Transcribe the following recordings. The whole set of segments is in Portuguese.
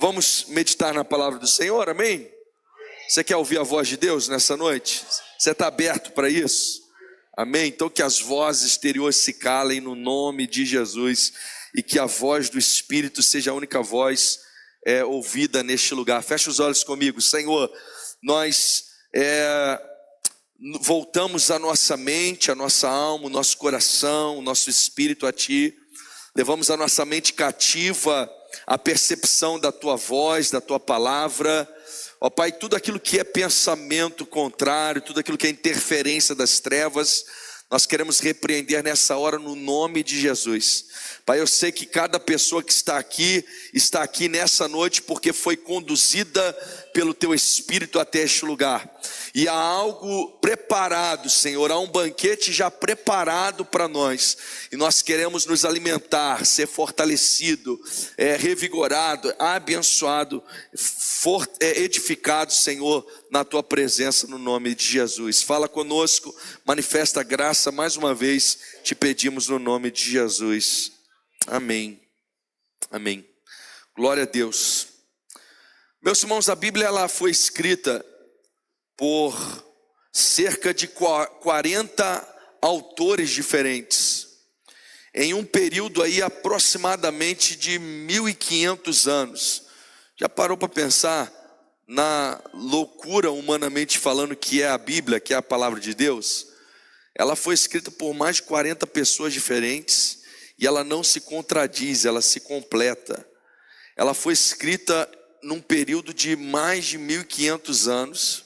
Vamos meditar na palavra do Senhor, amém? Você quer ouvir a voz de Deus nessa noite? Você está aberto para isso? Amém? Então que as vozes exteriores se calem no nome de Jesus e que a voz do Espírito seja a única voz ouvida neste lugar. Feche os olhos comigo. Senhor, nós voltamos a nossa mente, a nossa alma, o nosso coração, o nosso espírito a Ti. Levamos a nossa mente cativa à percepção da Tua voz, da Tua palavra. Ó Pai, tudo aquilo que é pensamento contrário, tudo aquilo que é interferência das trevas, nós queremos repreender nessa hora no nome de Jesus. Pai, eu sei que cada pessoa que está aqui nessa noite porque foi conduzida pelo Teu Espírito até este lugar. E há algo preparado, Senhor, há um banquete já preparado para nós. E nós queremos nos alimentar, ser fortalecido, revigorado, abençoado, edificado, Senhor, na Tua presença no nome de Jesus. Fala conosco, manifesta a graça mais uma vez, te pedimos no nome de Jesus. Amém. Amém. Glória a Deus. Meus irmãos, a Bíblia ela foi escrita por cerca de 40 autores diferentes, em um período aí aproximadamente de 1500 anos. Já parou para pensar na loucura humanamente falando que é a Bíblia, que é a palavra de Deus? Ela foi escrita por mais de 40 pessoas diferentes e ela não se contradiz, ela se completa. Ela foi escrita num período de mais de 1500 anos,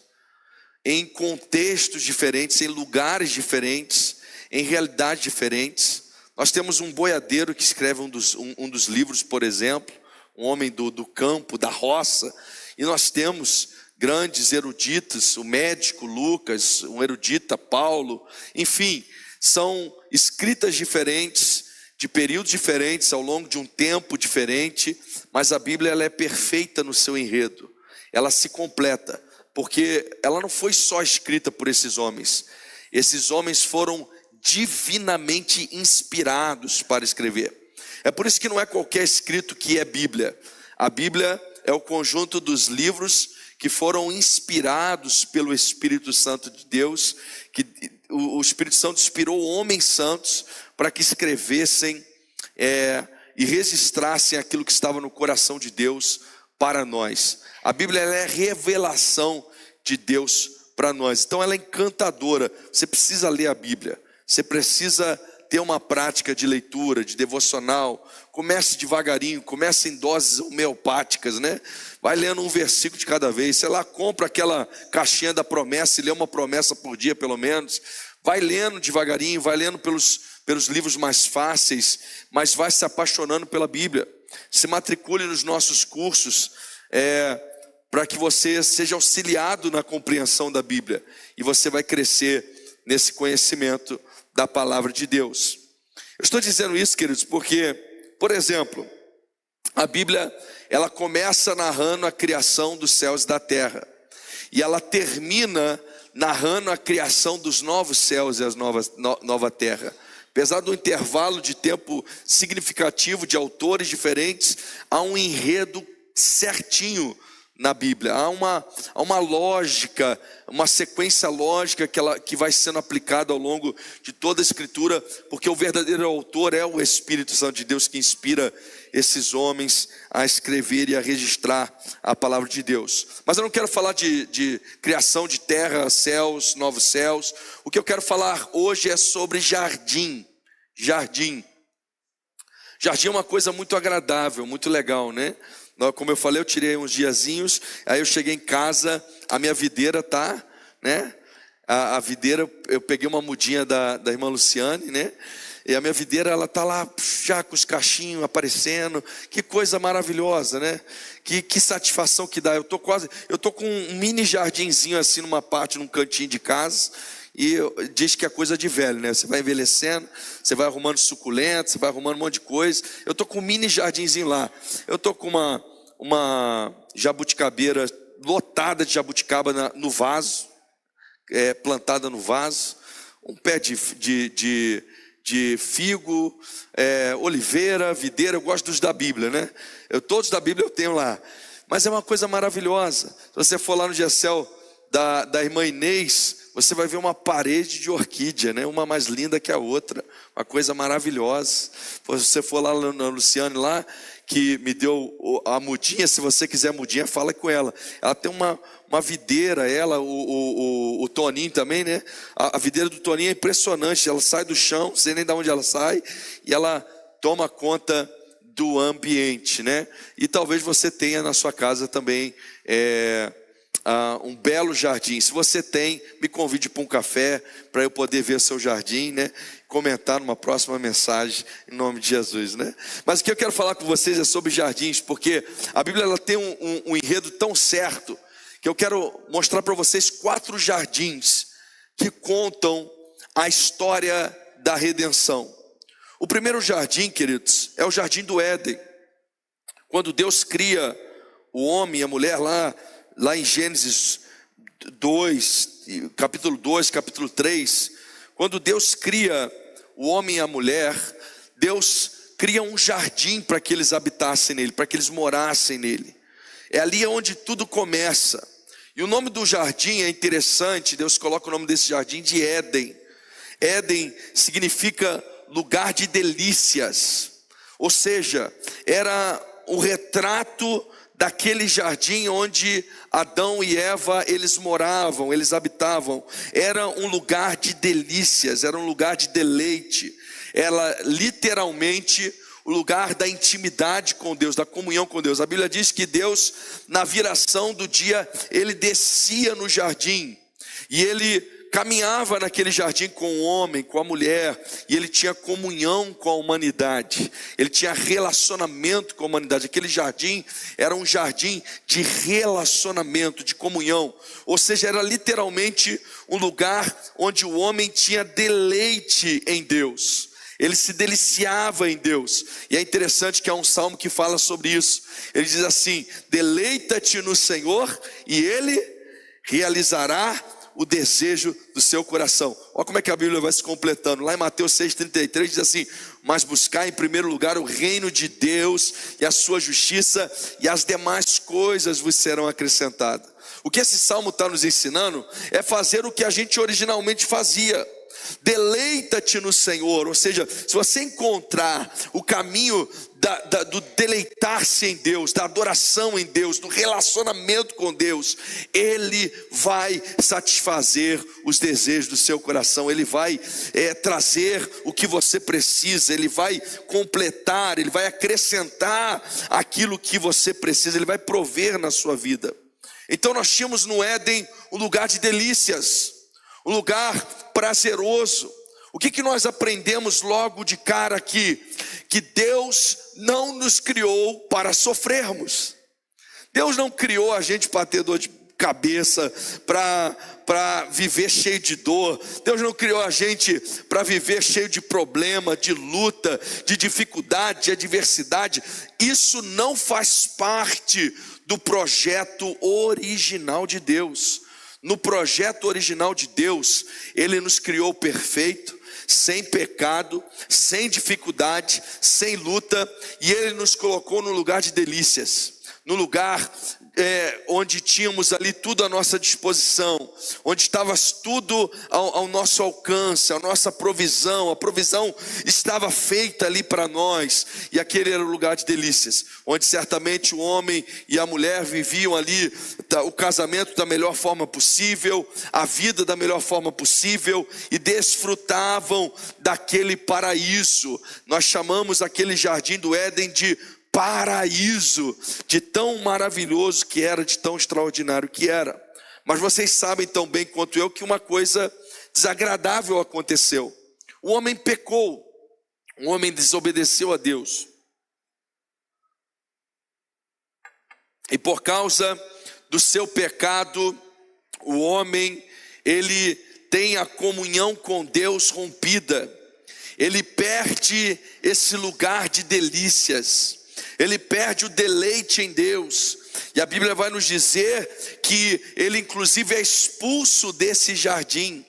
em contextos diferentes, em lugares diferentes, em realidades diferentes. Nós temos um boiadeiro que escreve um dos livros, por exemplo, um homem do campo, da roça, e nós temos grandes eruditos, o médico Lucas, um erudita Paulo, enfim, são escritas diferentes, de períodos diferentes, ao longo de um tempo diferente, mas a Bíblia ela é perfeita no seu enredo, ela se completa, porque ela não foi só escrita por esses homens foram divinamente inspirados para escrever. É por isso que não é qualquer escrito que é Bíblia. A Bíblia é o conjunto dos livros que foram inspirados pelo Espírito Santo de Deus, que o Espírito Santo inspirou homens santos para que escrevessem e registrassem aquilo que estava no coração de Deus para nós. A Bíblia ela é revelação de Deus para nós, então ela é encantadora. Você precisa ler a Bíblia, você precisa ter uma prática de leitura, de devocional. Comece devagarinho, comece em doses homeopáticas, né? Vai lendo um versículo de cada vez, sei lá, compra aquela caixinha da promessa e lê uma promessa por dia pelo menos. Vai lendo devagarinho, vai lendo pelos livros mais fáceis, mas vai se apaixonando pela Bíblia. Se matricule nos nossos cursos, para que você seja auxiliado na compreensão da Bíblia, e você vai crescer nesse conhecimento da palavra de Deus. Eu estou dizendo isso, queridos, porque, por exemplo, a Bíblia, ela começa narrando a criação dos céus e da terra, e ela termina narrando a criação dos novos céus e a nova terra. Apesar do intervalo de tempo significativo de autores diferentes, há um enredo certinho na Bíblia, há uma lógica, uma sequência lógica que vai sendo aplicada ao longo de toda a Escritura, porque o verdadeiro autor é o Espírito Santo de Deus que inspira esses homens a escrever e a registrar a palavra de Deus. Mas eu não quero falar de criação de terra, céus, novos céus. O que eu quero falar hoje é sobre jardim. Jardim é uma coisa muito agradável, muito legal, né? Como eu falei, eu tirei uns diazinhos, aí eu cheguei em casa, a minha videira tá, né? A videira, eu peguei uma mudinha da irmã Luciane, né? E a minha videira, ela tá lá já com os cachinhos aparecendo. Que coisa maravilhosa, né? Que satisfação que dá. Eu tô com um mini jardinzinho assim numa parte, num cantinho de casa. E diz que é coisa de velho, né? Você vai envelhecendo, você vai arrumando suculento, você vai arrumando um monte de coisa. Eu tô com um mini jardinzinho lá. Eu tô com uma jabuticabeira lotada de jabuticaba no vaso, plantada no vaso. Um pé de figo, oliveira, videira. Eu gosto dos da Bíblia, né? Todos da Bíblia eu tenho lá. mas é uma coisa maravilhosa. Se você for lá no Gessel da irmã Inês, você vai ver uma parede de orquídea, né? Uma mais linda que a outra, uma coisa maravilhosa. Se você for lá na Luciane lá, que me deu a mudinha, se você quiser mudinha, fala com ela. Ela tem uma videira, o Toninho também, né? A videira do Toninho é impressionante, ela sai do chão, não sei nem de onde ela sai, e ela toma conta do ambiente, né? E talvez você tenha na sua casa também um belo jardim. Se você tem, me convide para um café, para eu poder ver seu jardim, né? Comentar numa próxima mensagem, em nome de Jesus, né? Mas o que eu quero falar com vocês é sobre jardins, porque a Bíblia ela tem um enredo tão certo, que eu quero mostrar para vocês 4 jardins que contam a história da redenção. O primeiro jardim, queridos, é o jardim do Éden. Quando Deus cria o homem e a mulher lá em Gênesis 2, capítulo 2, capítulo 3, quando Deus cria o homem e a mulher, Deus cria um jardim para que eles habitassem nele, para que eles morassem nele. É ali onde tudo começa. E o nome do jardim é interessante, Deus coloca o nome desse jardim de Éden. Éden significa lugar de delícias, ou seja, era o retrato daquele jardim onde Adão e Eva, eles moravam, eles habitavam. Era um lugar de delícias, era um lugar de deleite. Era literalmente o lugar da intimidade com Deus, da comunhão com Deus. A Bíblia diz que Deus, na viração do dia, ele descia no jardim e ele caminhava naquele jardim com o homem, com a mulher, e ele tinha comunhão com a humanidade, ele tinha relacionamento com a humanidade. Aquele jardim era um jardim de relacionamento, de comunhão, ou seja, era literalmente um lugar onde o homem tinha deleite em Deus, ele se deliciava em Deus. E é interessante que há um salmo que fala sobre isso. Ele diz assim: deleita-te no Senhor e ele realizará o desejo do seu coração. Olha como é que a Bíblia vai se completando. Lá em Mateus 6,33 diz assim: mas buscar em primeiro lugar o reino de Deus e a sua justiça, e as demais coisas vos serão acrescentadas. O que esse salmo está nos ensinando é fazer o que a gente originalmente fazia. Deleita-te no Senhor, ou seja, se você encontrar o caminho do deleitar-se em Deus, da adoração em Deus, do relacionamento com Deus, Ele vai satisfazer os desejos do seu coração, Ele vai trazer o que você precisa, Ele vai completar, Ele vai acrescentar aquilo que você precisa, Ele vai prover na sua vida. Então nós tínhamos no Éden um lugar de delícias, um lugar prazeroso. O que nós aprendemos logo de cara aqui? Que Deus não nos criou para sofrermos. Deus não criou a gente para ter dor de cabeça, para viver cheio de dor. Deus não criou a gente para viver cheio de problema, de luta, de dificuldade, de adversidade. Isso não faz parte do projeto original de Deus. No projeto original de Deus, Ele nos criou perfeito, sem pecado, sem dificuldade, sem luta, e Ele nos colocou no lugar de delícias, no lugar onde tínhamos ali tudo à nossa disposição, onde estava tudo ao nosso alcance, a nossa provisão, a provisão estava feita ali para nós, e aquele era o lugar de delícias, onde certamente o homem e a mulher viviam ali o casamento da melhor forma possível, a vida da melhor forma possível, e desfrutavam daquele paraíso. Nós chamamos aquele jardim do Éden de paraíso, de tão maravilhoso que era, de tão extraordinário que era. Mas vocês sabem tão bem quanto eu que uma coisa desagradável aconteceu. O homem pecou, o homem desobedeceu a Deus, e por causa do seu pecado, o homem, ele tem a comunhão com Deus rompida, ele perde esse lugar de delícias, ele perde o deleite em Deus, e a Bíblia vai nos dizer que ele inclusive é expulso desse jardim.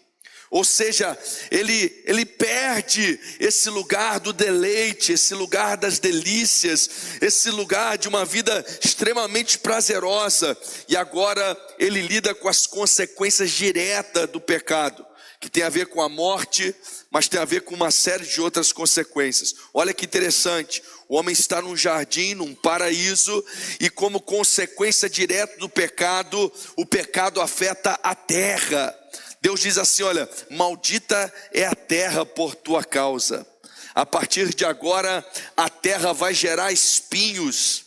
Ou seja, ele perde esse lugar do deleite, esse lugar das delícias, esse lugar de uma vida extremamente prazerosa. E agora ele lida com as consequências diretas do pecado, que tem a ver com a morte, mas tem a ver com uma série de outras consequências. Olha que interessante, o homem está num jardim, num paraíso, e como consequência direta do pecado, o pecado afeta a terra. Deus diz assim, olha, maldita é a terra por tua causa. A partir de agora, a terra vai gerar espinhos.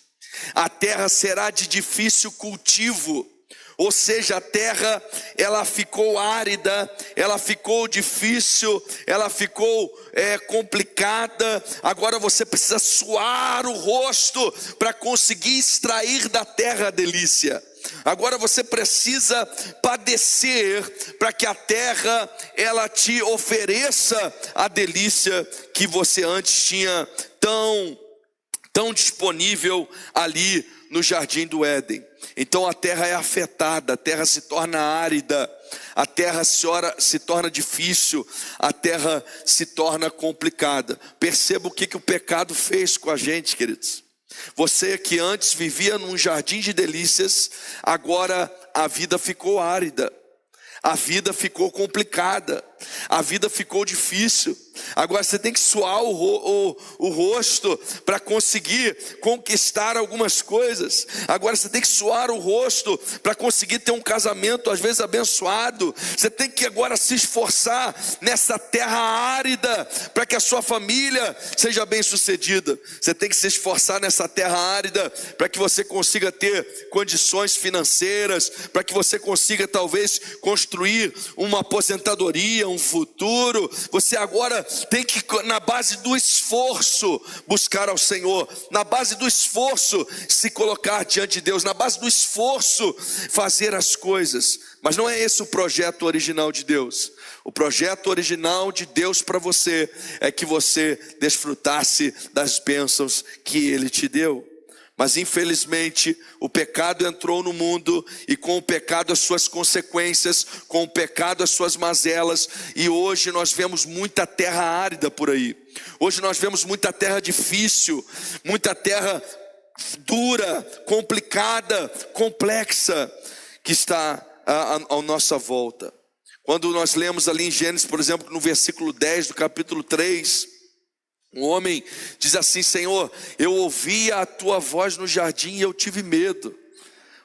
A terra será de difícil cultivo. Ou seja, a terra, ela ficou árida, ela ficou difícil, ela ficou complicada. Agora você precisa suar o rosto para conseguir extrair da terra a delícia. Agora você precisa padecer para que a terra ela te ofereça a delícia que você antes tinha tão disponível ali no jardim do Éden. Então a terra é afetada, a terra se torna árida, a terra se torna difícil, a terra se torna complicada. Perceba o que o pecado fez com a gente, queridos. Você que antes vivia num jardim de delícias, agora a vida ficou árida, a vida ficou complicada, a vida ficou difícil. Agora você tem que suar o rosto para conseguir conquistar algumas coisas. Agora você tem que suar o rosto para conseguir ter um casamento às vezes abençoado. Você tem que agora se esforçar nessa terra árida para que a sua família seja bem sucedida. Você tem que se esforçar nessa terra árida para que você consiga ter condições financeiras, para que você consiga talvez construir uma aposentadoria, um futuro. Você agora tem que, na base do esforço, buscar ao Senhor, na base do esforço, se colocar diante de Deus, na base do esforço, fazer as coisas. Mas não é esse o projeto original de Deus. O projeto original de Deus para você é que você desfrutasse das bênçãos que Ele te deu. Mas infelizmente o pecado entrou no mundo, e com o pecado as suas consequências, com o pecado as suas mazelas, e hoje nós vemos muita terra árida por aí. Hoje nós vemos muita terra difícil, muita terra dura, complicada, complexa, que está à nossa volta. Quando nós lemos ali em Gênesis, por exemplo, no versículo 10 do capítulo 3, um homem diz assim: Senhor, eu ouvi a tua voz no jardim e eu tive medo.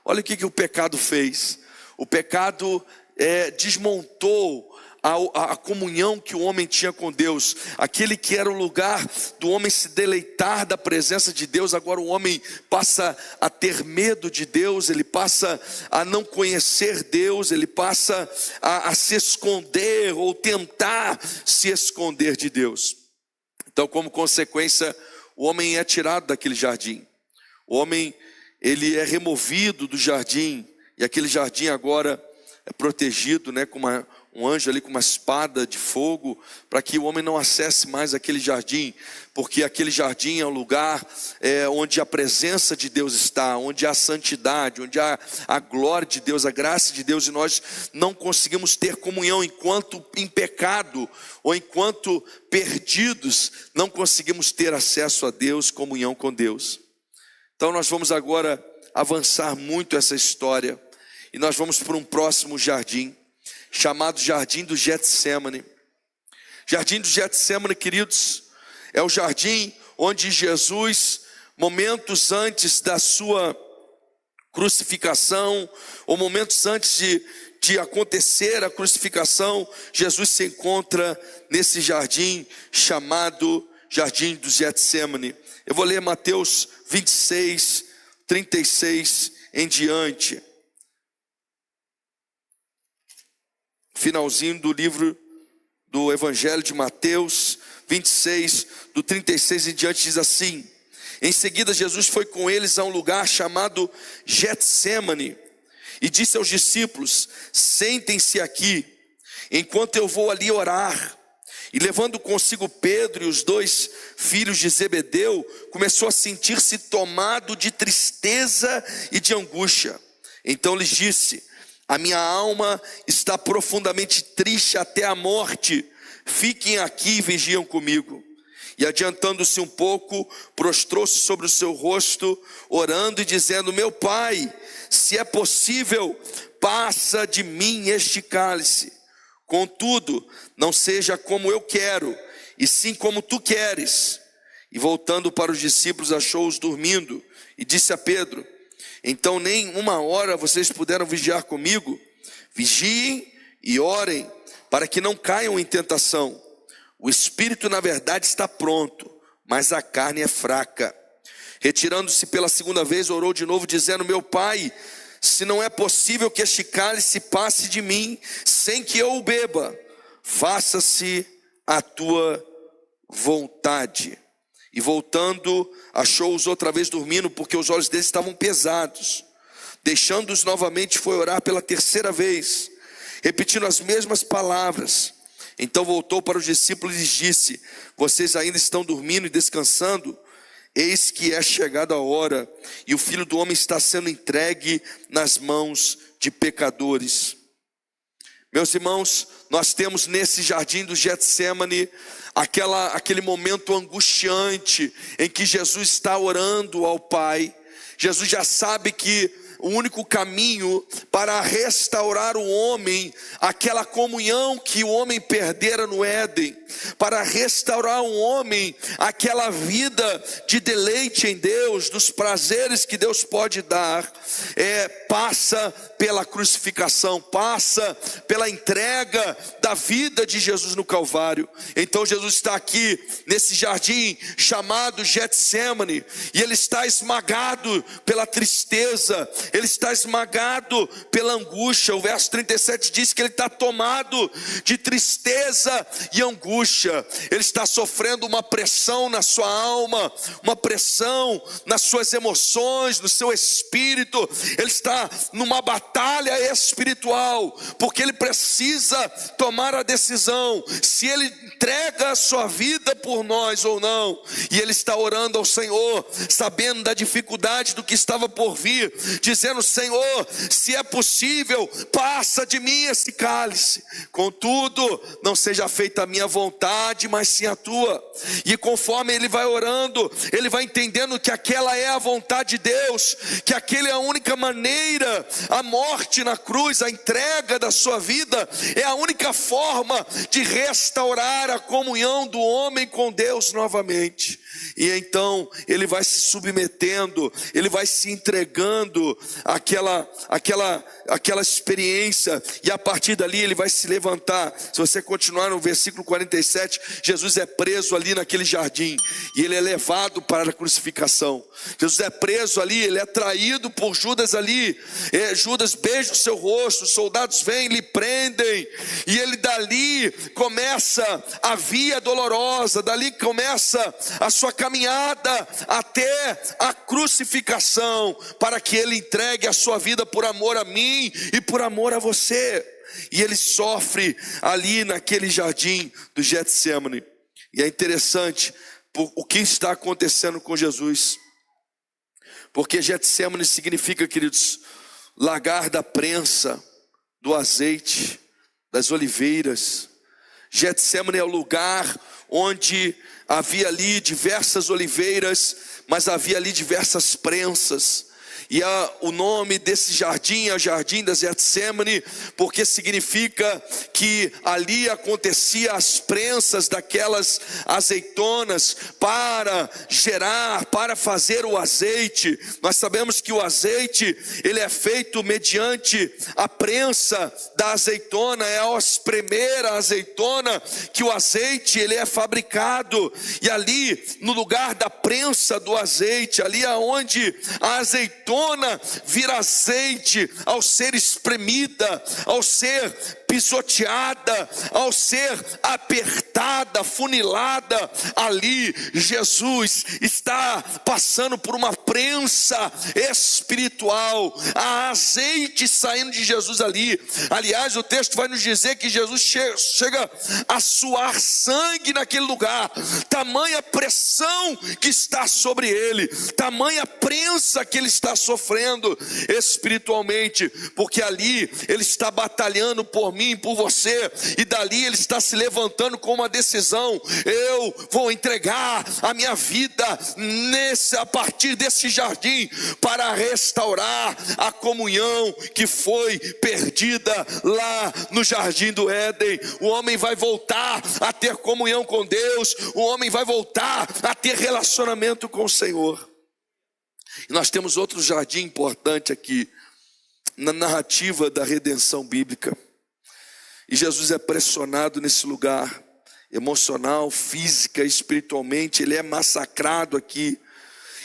Olha o que o pecado fez. O pecado desmontou a comunhão que o homem tinha com Deus. Aquele que era o lugar do homem se deleitar da presença de Deus, agora o homem passa a ter medo de Deus, ele passa a não conhecer Deus, ele passa a se esconder ou tentar se esconder de Deus. Então, como consequência, o homem é tirado daquele jardim. O homem, ele é removido do jardim, e aquele jardim agora é protegido, com um anjo ali com uma espada de fogo, para que o homem não acesse mais aquele jardim, porque aquele jardim é um lugar onde a presença de Deus está, onde há santidade, onde há a glória de Deus, a graça de Deus, e nós não conseguimos ter comunhão enquanto em pecado, ou enquanto perdidos, não conseguimos ter acesso a Deus, comunhão com Deus. Então nós vamos agora avançar muito essa história, e nós vamos para um próximo jardim, chamado Jardim do Getsemane. Jardim do Getsemane, queridos, é o jardim onde Jesus, momentos antes da sua crucificação, ou momentos antes de acontecer a crucificação, Jesus se encontra nesse jardim chamado Jardim do Getsemane. Eu vou ler Mateus 26, 36 em diante. Finalzinho do livro do Evangelho de Mateus 26, do 36 em diante, diz assim: em seguida Jesus foi com eles a um lugar chamado Getsemane e disse aos discípulos: sentem-se aqui, enquanto eu vou ali orar. E levando consigo Pedro e os 2 filhos de Zebedeu, começou a sentir-se tomado de tristeza e de angústia. Então lhes disse: A minha alma está profundamente triste até a morte. Fiquem aqui e vigiam comigo. E adiantando-se um pouco, prostrou-se sobre o seu rosto, orando e dizendo: meu pai, se é possível, passa de mim este cálice. Contudo, não seja como eu quero, e sim como tu queres. E voltando para os discípulos, achou-os dormindo, e disse a Pedro: então nem uma hora vocês puderam vigiar comigo? Vigiem e orem, para que não caiam em tentação. O espírito na verdade está pronto, mas a carne é fraca. Retirando-se pela segunda vez, orou de novo, dizendo: meu pai, se não é possível que este cálice passe de mim, sem que eu o beba, faça-se a tua vontade. E voltando, achou-os outra vez dormindo, porque os olhos deles estavam pesados. Deixando-os novamente, foi orar pela terceira vez, repetindo as mesmas palavras. Então voltou para os discípulos e lhes disse: vocês ainda estão dormindo e descansando? Eis que é chegada a hora, e o Filho do Homem está sendo entregue nas mãos de pecadores. Meus irmãos, nós temos nesse jardim do Getsêmani aquele momento angustiante em que Jesus está orando ao Pai. Jesus já sabe que o único caminho para restaurar o homem, aquela comunhão que o homem perdera no Éden, para restaurar o homem, aquela vida de deleite em Deus, dos prazeres que Deus pode dar, passa pela crucificação, passa pela entrega da vida de Jesus no Calvário. Então Jesus está aqui nesse jardim chamado Getsêmani, e ele está esmagado pela tristeza, ele está esmagado pela angústia. O verso 37 diz que ele está tomado de tristeza e angústia. Ele está sofrendo uma pressão na sua alma, uma pressão nas suas emoções, no seu espírito. Ele está numa batalha espiritual, porque ele precisa tomar a decisão se ele entrega a sua vida por nós ou não. E ele está orando ao Senhor, sabendo da dificuldade do que estava por vir, dizendo: Senhor, se é possível, passa de mim esse cálice, contudo, não seja feita a minha vontade, mas sim a tua. E conforme ele vai orando, ele vai entendendo que aquela é a vontade de Deus, que aquela é a única maneira, a morte na cruz, a entrega da sua vida, é a única forma de restaurar a comunhão do homem com Deus novamente. E então ele vai se submetendo, ele vai se entregando àquela experiência, e a partir dali ele vai se levantar. Se você continuar no versículo 47, Jesus é preso ali naquele jardim, e ele é levado para a crucificação. Jesus é preso ali, ele é traído por Judas ali. Judas beija o seu rosto, os soldados vêm, lhe prendem, e ele dali começa a via dolorosa, dali começa a sua caminhada até a crucificação, para que ele entregue a sua vida por amor a mim e por amor a você. E ele sofre ali naquele jardim do Getsêmani. E é interessante o que está acontecendo com Jesus, porque Getsêmani significa, queridos, lagar da prensa, do azeite, das oliveiras. Getsêmani é o lugar onde havia ali diversas oliveiras, mas havia ali diversas prensas. E o nome desse jardim é o jardim das Getsêmani, porque significa que ali acontecia as prensas daquelas azeitonas para gerar, para fazer o azeite. Nós sabemos que o azeite, ele é feito mediante a prensa da azeitona, é ao espremer a azeitona que o azeite ele é fabricado. E ali no lugar da prensa do azeite, ali aonde a azeitona vira azeite, ao ser espremida, ao ser pisoteada, ao ser apertada, cortada, funilada ali. Jesus está passando por uma prensa espiritual. Há azeite saindo de Jesus ali. Aliás, o texto vai nos dizer que Jesus chega a suar sangue naquele lugar. Tamanha pressão que está sobre ele, tamanha prensa que ele está sofrendo espiritualmente, porque ali ele está batalhando por mim, por você, e dali ele está se levantando com uma decisão: eu vou entregar a minha vida a partir desse jardim, para restaurar a comunhão que foi perdida lá no jardim do Éden. O homem vai voltar a ter comunhão com Deus, o homem vai voltar a ter relacionamento com o Senhor. E nós temos outro jardim importante aqui na narrativa da redenção bíblica. E Jesus é pressionado nesse lugar, emocional, física, espiritualmente. Ele é massacrado aqui.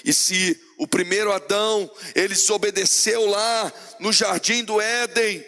E se o primeiro Adão, ele desobedeceu lá no jardim do Éden,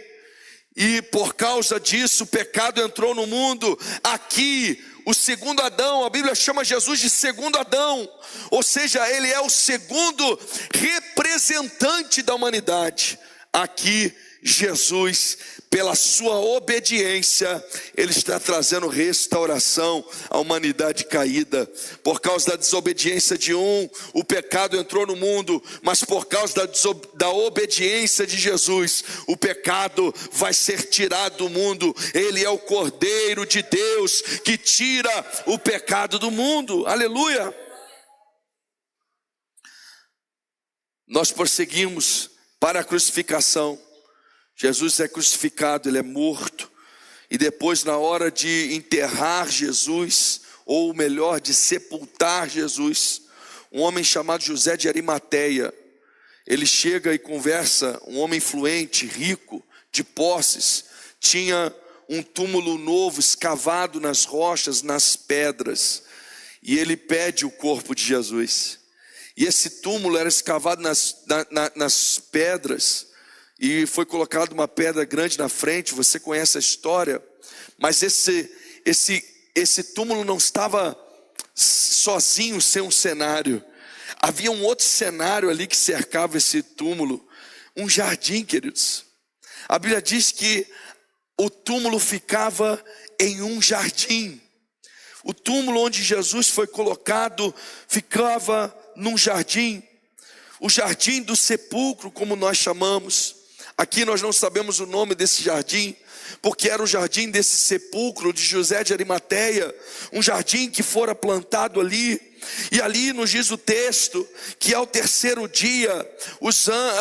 e por causa disso o pecado entrou no mundo, aqui o segundo Adão, a Bíblia chama Jesus de segundo Adão, ou seja, ele é o segundo representante da humanidade. Aqui Jesus, pela sua obediência, ele está trazendo restauração à humanidade caída. Por causa da desobediência de um, o pecado entrou no mundo, mas por causa da obediência de Jesus, o pecado vai ser tirado do mundo. Ele é o Cordeiro de Deus que tira o pecado do mundo. Aleluia! Nós prosseguimos para a crucificação. Jesus é crucificado, ele é morto, e depois, na hora de enterrar Jesus, ou melhor, de sepultar Jesus, um homem chamado José de Arimateia, ele chega e conversa. Um homem influente, rico, de posses, tinha um túmulo novo escavado nas rochas, nas pedras, e ele pede o corpo de Jesus. E esse túmulo era escavado nas pedras, e foi colocado uma pedra grande na frente. Você conhece a história, mas esse túmulo não estava sozinho, sem um cenário. Havia um outro cenário ali que cercava esse túmulo, um jardim, queridos. A Bíblia diz que o túmulo ficava em um jardim. O túmulo onde Jesus foi colocado ficava num jardim, o jardim do sepulcro, como nós chamamos. Aqui nós não sabemos o nome desse jardim, porque era o jardim desse sepulcro de José de Arimateia, um jardim que fora plantado ali. E ali nos diz o texto que ao terceiro dia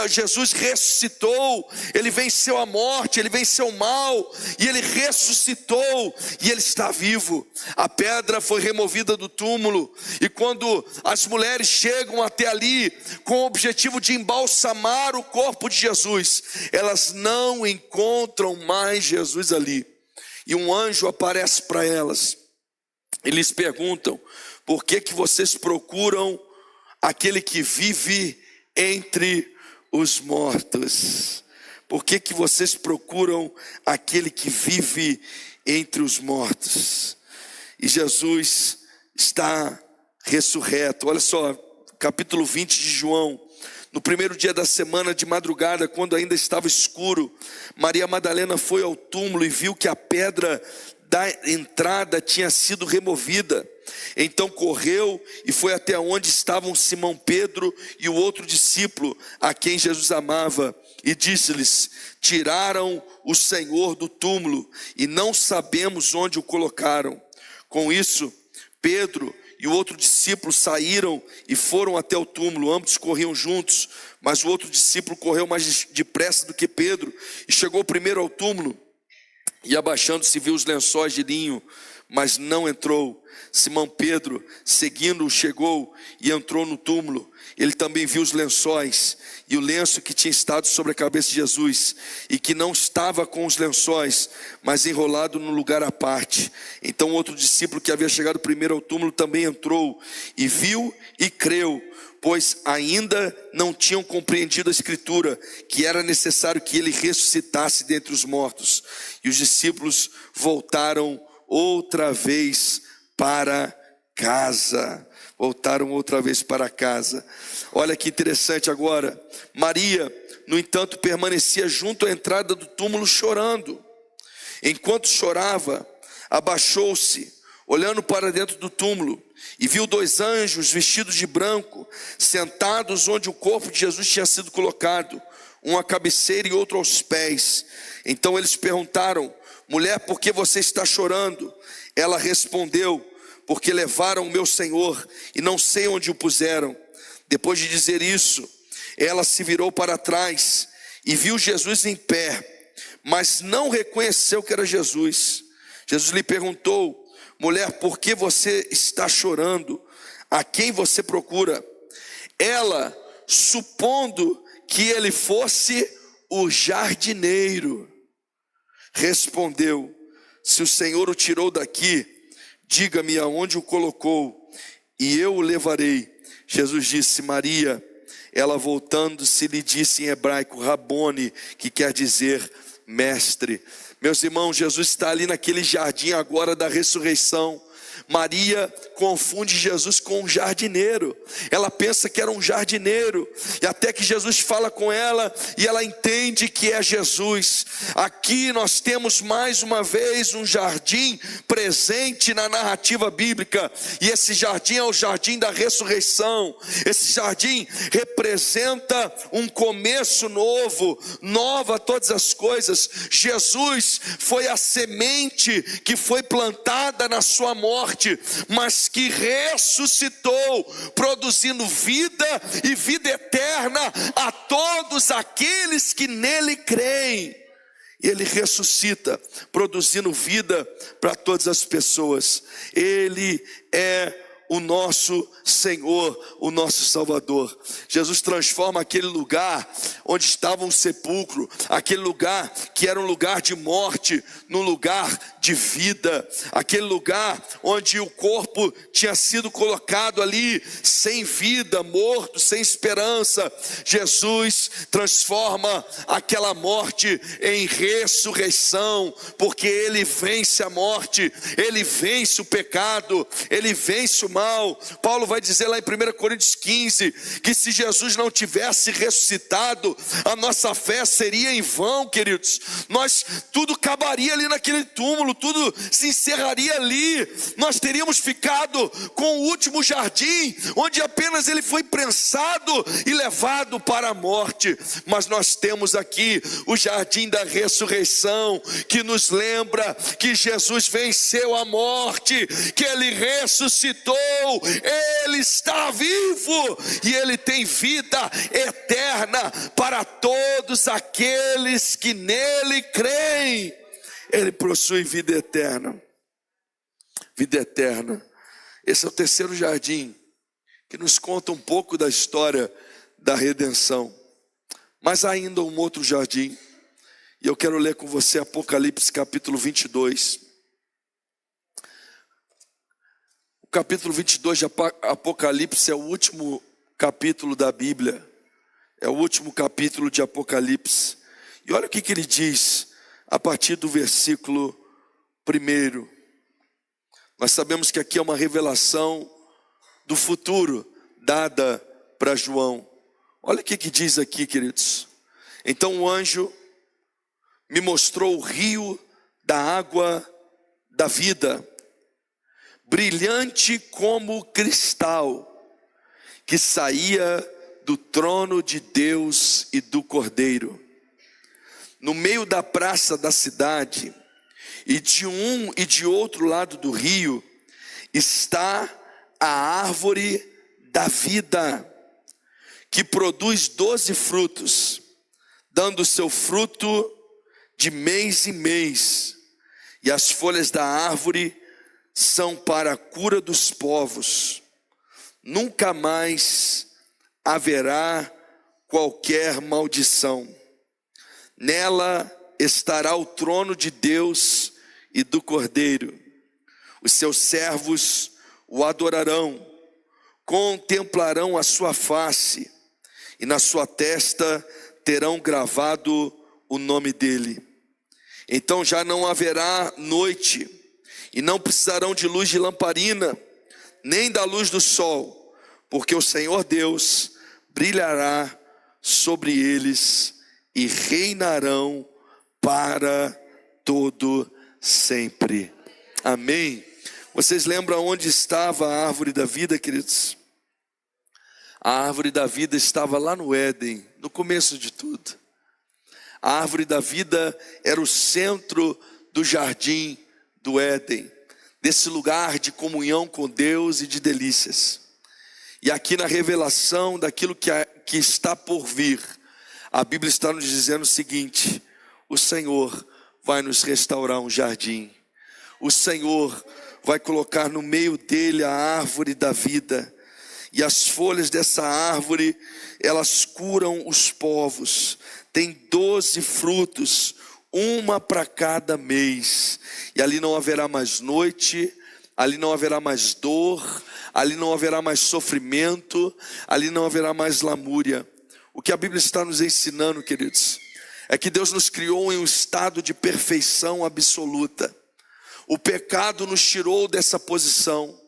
Jesus ressuscitou. Ele venceu a morte, ele venceu o mal, e ele ressuscitou, e ele está vivo. A pedra foi removida do túmulo, e quando as mulheres chegam até ali com o objetivo de embalsamar o corpo de Jesus, elas não encontram mais Jesus ali. E um anjo aparece para elas e lhes perguntam: por que vocês procuram aquele que vive entre os mortos? Por que vocês procuram aquele que vive entre os mortos? E Jesus está ressurreto. Olha só, capítulo 20 de João. No primeiro dia da semana, de madrugada, quando ainda estava escuro, Maria Madalena foi ao túmulo e viu que a pedra da entrada tinha sido removida. Então correu e foi até onde estavam Simão Pedro e o outro discípulo, a quem Jesus amava, e disse-lhes: tiraram o Senhor do túmulo e não sabemos onde o colocaram. Com isso, Pedro e o outro discípulo saíram e foram até o túmulo. Ambos corriam juntos, mas o outro discípulo correu mais depressa do que Pedro e chegou primeiro ao túmulo. E abaixando-se viu os lençóis de linho, mas não entrou. Simão Pedro, seguindo-o, chegou e entrou no túmulo. Ele também viu os lençóis e o lenço que tinha estado sobre a cabeça de Jesus, e que não estava com os lençóis, mas enrolado num lugar à parte. Então outro discípulo que havia chegado primeiro ao túmulo também entrou e viu e creu, pois ainda não tinham compreendido a Escritura, que era necessário que ele ressuscitasse dentre os mortos. E os discípulos voltaram outra vez para casa. Voltaram outra vez para casa. Olha que interessante agora. Maria, no entanto, permanecia junto à entrada do túmulo chorando. Enquanto chorava, abaixou-se, olhando para dentro do túmulo, e viu 2 anjos vestidos de branco, sentados onde o corpo de Jesus tinha sido colocado, um à cabeceira e outro aos pés. Então eles perguntaram: mulher, por que você está chorando? Ela respondeu: porque levaram o meu Senhor e não sei onde o puseram. Depois de dizer isso, ela se virou para trás e viu Jesus em pé, mas não reconheceu que era Jesus. Jesus lhe perguntou: mulher, por que você está chorando? A quem você procura? Ela, supondo que ele fosse o jardineiro, respondeu: se o Senhor o tirou daqui, diga-me aonde o colocou, e eu o levarei. Jesus disse: Maria. Ela, voltando-se, lhe disse em hebraico, Rabone, que quer dizer mestre. Meus irmãos, Jesus está ali naquele jardim agora da ressurreição. Maria confunde Jesus com um jardineiro. Ela pensa que era um jardineiro, e até que Jesus fala com ela, e ela entende que é Jesus. Aqui nós temos mais uma vez um jardim presente na narrativa bíblica, e esse jardim é o jardim da ressurreição. Esse jardim representa um começo novo, nova todas as coisas. Jesus foi a semente que foi plantada na sua morte, mas que ressuscitou, produzindo vida e vida eterna a todos aqueles que nele creem. Ele ressuscita, produzindo vida para todas as pessoas. Ele é o nosso Senhor, o nosso Salvador. Jesus transforma aquele lugar onde estava um sepulcro, aquele lugar que era um lugar de morte, num lugar de vida. Aquele lugar onde o corpo tinha sido colocado ali sem vida, morto, sem esperança. Jesus transforma aquela morte em ressurreição, porque ele vence a morte, ele vence o pecado, ele vence o mal. Paulo vai dizer lá em 1 Coríntios 15, que se Jesus não tivesse ressuscitado, a nossa fé seria em vão, queridos. Tudo acabaria ali naquele túmulo, tudo se encerraria ali. Nós teríamos ficado com o último jardim, onde apenas ele foi prensado e levado para a morte. Mas nós temos aqui o jardim da ressurreição, que nos lembra que Jesus venceu a morte, que ele ressuscitou, ele está vivo e ele tem vida eterna para todos aqueles que nele creem. Ele possui vida eterna. Vida eterna. Esse é o terceiro jardim, que nos conta um pouco da história da redenção. Mas ainda um outro jardim, e eu quero ler com você Apocalipse capítulo 22. O capítulo 22 de Apocalipse é o último capítulo da Bíblia. É o último capítulo de Apocalipse. E olha o que ele diz a partir do versículo 1. Nós sabemos que aqui é uma revelação do futuro dada para João. Olha o que diz aqui, queridos. Então o anjo me mostrou o rio da água da vida, brilhante como cristal, que saía do trono de Deus e do Cordeiro. No meio da praça da cidade, e de um e de outro lado do rio, está a árvore da vida, que produz 12 frutos, dando seu fruto de mês em mês, e as folhas da árvore são para a cura dos povos. Nunca mais haverá qualquer maldição. Nela estará o trono de Deus e do Cordeiro. Os seus servos o adorarão, contemplarão a sua face, e na sua testa terão gravado o nome dele. Então já não haverá noite, e não precisarão de luz de lamparina, nem da luz do sol, porque o Senhor Deus brilhará sobre eles e reinarão para todo sempre. Amém. Vocês lembram onde estava a árvore da vida, queridos? A árvore da vida estava lá no Éden, no começo de tudo. A árvore da vida era o centro do jardim do Éden, desse lugar de comunhão com Deus e de delícias. E aqui na revelação daquilo que está por vir, a Bíblia está nos dizendo o seguinte: o Senhor vai nos restaurar um jardim. O Senhor vai colocar no meio dele a árvore da vida. E as folhas dessa árvore, elas curam os povos. Tem 12 frutos, uma para cada mês. E ali não haverá mais noite, ali não haverá mais dor, ali não haverá mais sofrimento, ali não haverá mais lamúria. O que a Bíblia está nos ensinando, queridos, é que Deus nos criou em um estado de perfeição absoluta. O pecado nos tirou dessa posição,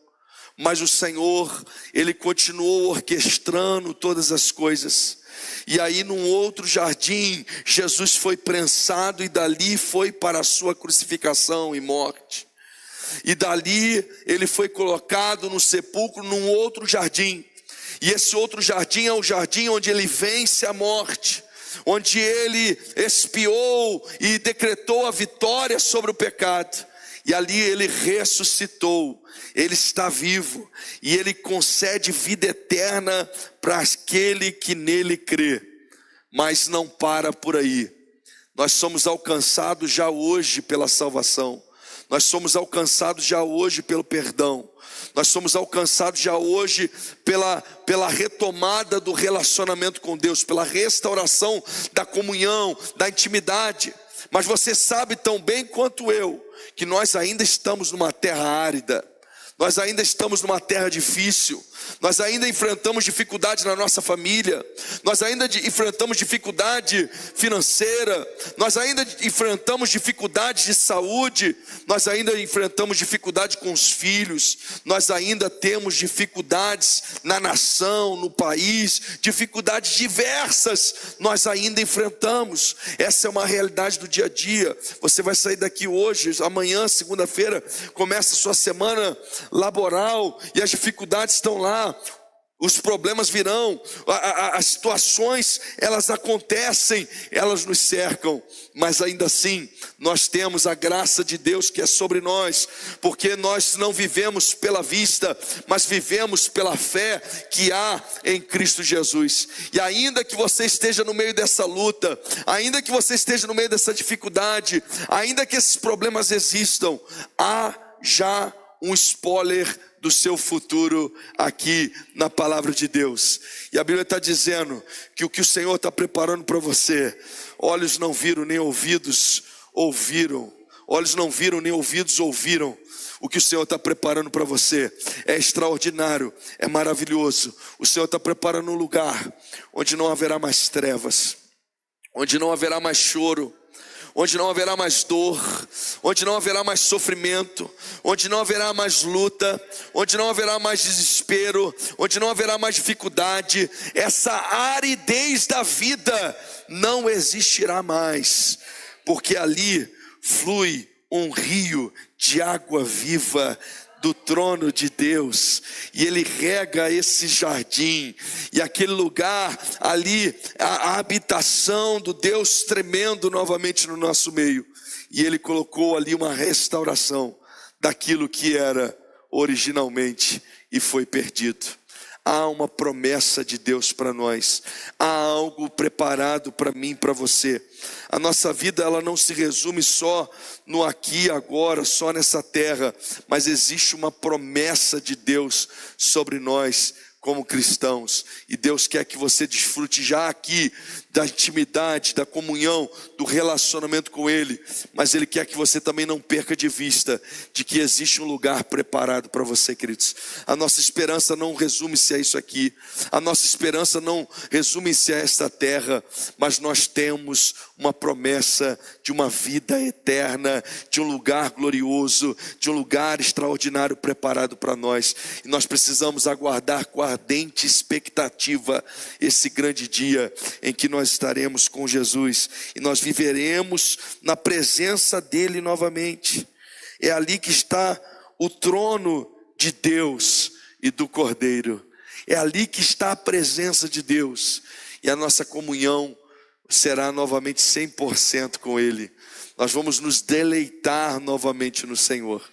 mas o Senhor, Ele continuou orquestrando todas as coisas. E aí num outro jardim, Jesus foi prensado e dali foi para a sua crucificação e morte. E dali Ele foi colocado no sepulcro num outro jardim. E esse outro jardim é o jardim onde Ele vence a morte, onde Ele expiou e decretou a vitória sobre o pecado. E ali Ele ressuscitou, Ele está vivo, e Ele concede vida eterna para aquele que nele crê. Mas não para por aí. Nós somos alcançados já hoje pela salvação. Nós somos alcançados já hoje pelo perdão. Nós somos alcançados já hoje pela retomada do relacionamento com Deus, pela restauração da comunhão, da intimidade. Mas você sabe tão bem quanto eu que nós ainda estamos numa terra árida, nós ainda estamos numa terra difícil, nós ainda enfrentamos dificuldade na nossa família, nós ainda enfrentamos dificuldade financeira, nós ainda enfrentamos dificuldade de saúde, nós ainda enfrentamos dificuldade com os filhos, nós ainda temos dificuldades na nação, no país, dificuldades diversas nós ainda enfrentamos. Essa é uma realidade do dia a dia. Você vai sair daqui hoje, amanhã, segunda-feira, começa a sua semana laboral e as dificuldades estão lá. Os problemas virão, as situações, elas acontecem, elas nos cercam, mas ainda assim, nós temos a graça de Deus que é sobre nós, porque nós não vivemos pela vista, mas vivemos pela fé que há em Cristo Jesus. E ainda que você esteja no meio dessa luta, ainda que você esteja no meio dessa dificuldade, ainda que esses problemas existam, há já um spoiler do seu futuro aqui na palavra de Deus. E a Bíblia está dizendo que o Senhor está preparando para você, olhos não viram nem ouvidos ouviram, olhos não viram nem ouvidos ouviram. O que o Senhor está preparando para você é extraordinário, é maravilhoso. O Senhor está preparando um lugar onde não haverá mais trevas, onde não haverá mais choro, onde não haverá mais dor, onde não haverá mais sofrimento, onde não haverá mais luta, onde não haverá mais desespero, onde não haverá mais dificuldade. Essa aridez da vida não existirá mais, porque ali flui um rio de água viva do trono de Deus, e Ele rega esse jardim, e aquele lugar ali, a habitação do Deus tremendo novamente no nosso meio, e Ele colocou ali uma restauração daquilo que era originalmente e foi perdido. Há uma promessa de Deus para nós, há algo preparado para mim e para você. A nossa vida, ela não se resume só no aqui e agora, só nessa terra, mas existe uma promessa de Deus sobre nós como cristãos, e Deus quer que você desfrute já aqui da intimidade, da comunhão, do relacionamento com Ele, mas Ele quer que você também não perca de vista de que existe um lugar preparado para você, queridos. A nossa esperança não resume-se a isso aqui, a nossa esperança não resume-se a esta terra, mas nós temos uma promessa de uma vida eterna, de um lugar glorioso, de um lugar extraordinário preparado para nós, e nós precisamos aguardar com ardente expectativa esse grande dia em que nós estaremos com Jesus e nós viveremos na presença dele novamente. É ali que está o trono de Deus e do Cordeiro, é ali que está a presença de Deus, e a nossa comunhão será novamente 100% com Ele. Nós vamos nos deleitar novamente no Senhor.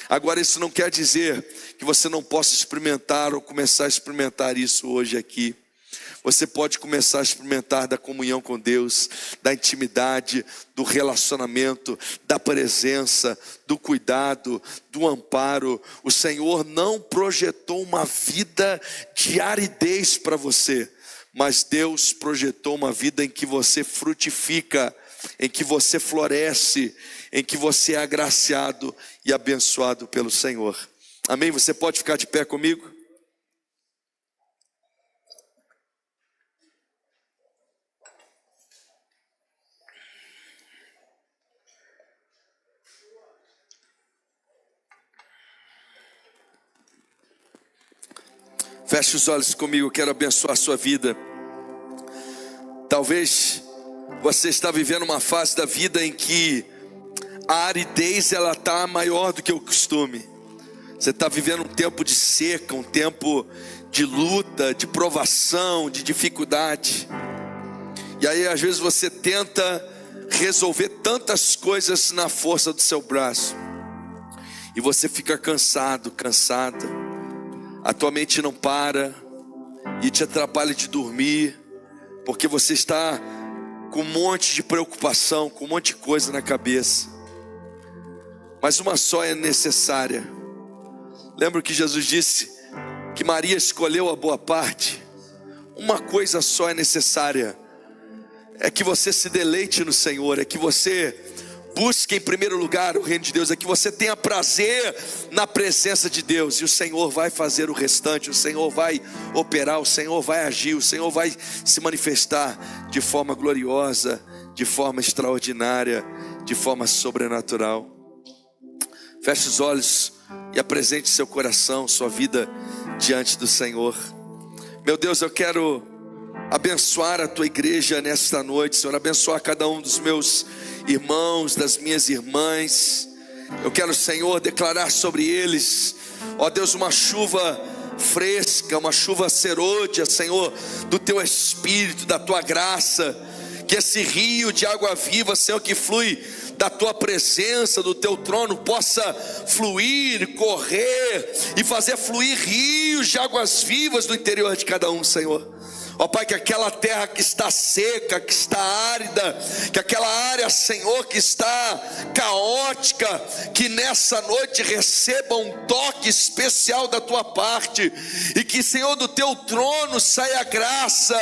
Agora, isso não quer dizer que você não possa experimentar ou começar a experimentar isso hoje aqui. Você pode começar a experimentar da comunhão com Deus, da intimidade, do relacionamento, da presença, do cuidado, do amparo. O Senhor não projetou uma vida de aridez para você, mas Deus projetou uma vida em que você frutifica, em que você floresce, em que você é agraciado e abençoado pelo Senhor. Amém? Você pode ficar de pé comigo? Feche os olhos comigo, eu quero abençoar a sua vida. Talvez você está vivendo uma fase da vida em que a aridez ela está maior do que o costume. Você está vivendo um tempo de seca, um tempo de luta, de provação, de dificuldade. E aí às vezes você tenta resolver tantas coisas na força do seu braço, e você fica cansado, cansada. A tua mente não para e te atrapalha de dormir, porque você está com um monte de preocupação, com um monte de coisa na cabeça. Mas uma só é necessária. Lembra que Jesus disse que Maria escolheu a boa parte? Uma coisa só é necessária, é que você se deleite no Senhor, é que você busque em primeiro lugar o reino de Deus, é que você tenha prazer na presença de Deus, e o Senhor vai fazer o restante, o Senhor vai operar, o Senhor vai agir, o Senhor vai se manifestar de forma gloriosa, de forma extraordinária, de forma sobrenatural. Feche os olhos e apresente seu coração, sua vida diante do Senhor. Meu Deus, eu quero abençoar a tua igreja nesta noite, Senhor, abençoar cada um dos meus irmãos, das minhas irmãs. Eu quero, Senhor, declarar sobre eles, ó Deus, uma chuva fresca, uma chuva serôdia, Senhor, do teu Espírito, da tua graça, que esse rio de água viva, Senhor, que flui da tua presença, do teu trono, possa fluir, correr e fazer fluir rios de águas vivas do interior de cada um, Senhor. Ó Pai, que aquela terra que está seca, que está árida, que aquela área, Senhor, que está caótica, que nessa noite receba um toque especial da tua parte, e que, Senhor, do teu trono saia graça,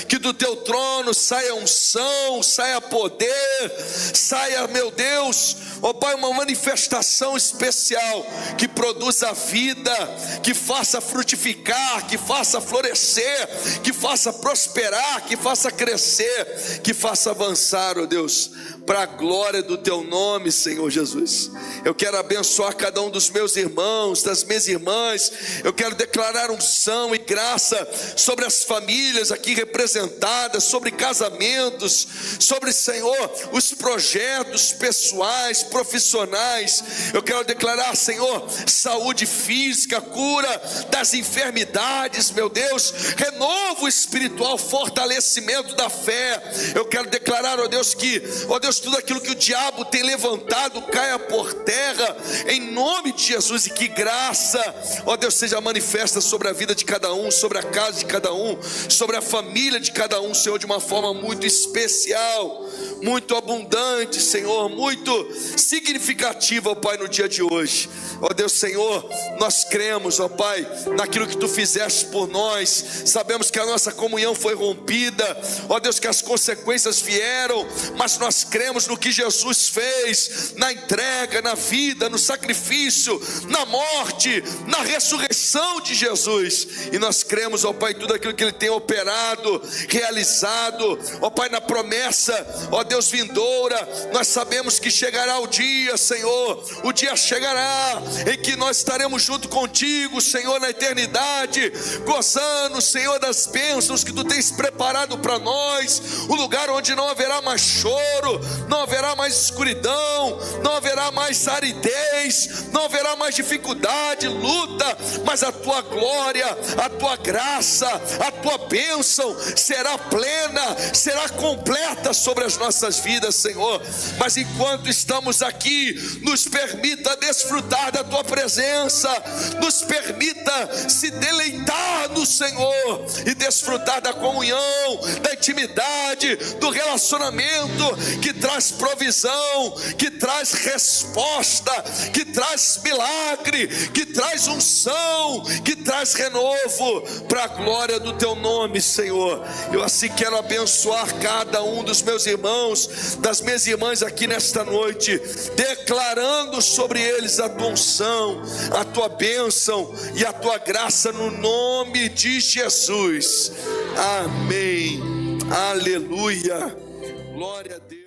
que do teu trono saia unção, saia poder, saia, meu Deus, ó Pai, uma manifestação especial que produza vida, que faça frutificar, que faça florescer, que faça prosperar, que faça crescer, que faça avançar, ó Deus, para a glória do teu nome, Senhor Jesus. Eu quero abençoar cada um dos meus irmãos, das minhas irmãs. Eu quero declarar unção e graça sobre as famílias aqui representadas, sobre casamentos, sobre, Senhor, os projetos pessoais, profissionais. Eu quero declarar, Senhor, saúde física, cura das enfermidades, meu Deus, renovo espiritual, fortalecimento da fé. Eu quero declarar, ó Deus, que, ó Deus, tudo aquilo que o diabo tem levantado caia por terra, em nome de Jesus, e que graça, ó Deus, seja manifesta sobre a vida de cada um, sobre a casa de cada um, sobre a família de cada um, Senhor, de uma forma muito especial, muito abundante, Senhor, muito significativa, ó Pai, no dia de hoje. Ó Deus, Senhor, nós cremos, ó Pai, naquilo que tu fizeste por nós. Sabemos que a nossa comunhão foi rompida, ó Deus, que as consequências vieram, mas nós cremos no que Jesus fez, na entrega, na vida, no sacrifício, na morte, na ressurreição de Jesus, e nós cremos, ó Pai, tudo aquilo que Ele tem operado, realizado, ó Pai, na promessa, ó Deus, vindoura. Nós sabemos que chegará o dia, Senhor, o dia chegará em que nós estaremos junto contigo, Senhor, na eternidade, gozando, Senhor, das bênçãos que Tu tens preparado para nós, o lugar onde não haverá mais choro, não haverá mais escuridão, não haverá mais aridez, não haverá mais dificuldade, luta, mas a Tua glória, a Tua graça, a Tua bênção será plena, será completa sobre as nossas vidas, Senhor. Mas enquanto estamos aqui, nos permita desfrutar da Tua presença, nos permita se deleitar no Senhor e desfrutar da comunhão, da intimidade, do relacionamento que traz provisão, que traz resposta, que traz milagre, que traz unção, que traz renovo para a glória do Teu nome, Senhor. Eu assim quero abençoar cada um dos meus irmãos, das minhas irmãs aqui nesta noite, declarando sobre eles a Tua unção, a Tua bênção e a Tua graça no nome de Jesus. Amém. Aleluia. Glória a Deus.